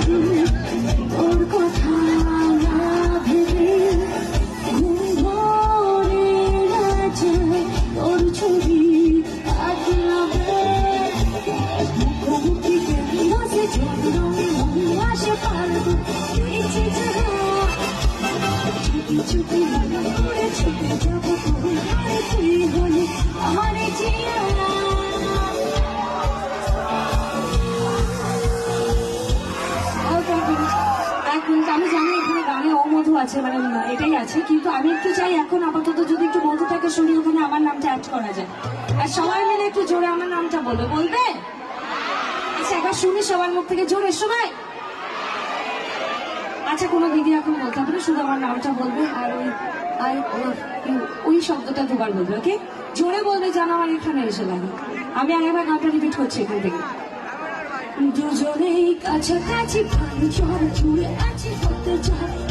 ওর কথা না ভেবে ঘুম ধরে না যায়, ওর ছবি আঁকলাম মুখোমুখিতে বসে চন্দ্র মনে আসে পারবো ইচ্ছে ছুটি ছুটি মনে করে ছুটে যাবো কবে আরে তুই হলে আমার জিয়া। আমি জানি এখানে গানে অমধু আছে, মানে এটাই আছে, কিন্তু আমি একটু চাই এখন আপাতত যদি একটু মধুটাকে শুনি, ওখানে আমার নামটা অ্যাড করা যায়। আর সবাই মিলে একটু জোরে আমার নামটা বলবে, বলবে? আচ্ছা একবার শুনি সবার মুখ থেকে জোরে সবাই। আচ্ছা কোনো দিদি এখন বলতে হবে না, শুধু আমার নামটা বলবে আর ওই ওই শব্দটা দুবার বলবে, ওকে? জোরে বলবে যেন আমার এখানে এসে লাগে। আমি আগেবার গানটা রিপিট করছি এখান থেকে। দুজনেই কাছাকাছি, ভালো ঝড় জুড়ে আছে কত ঝড়।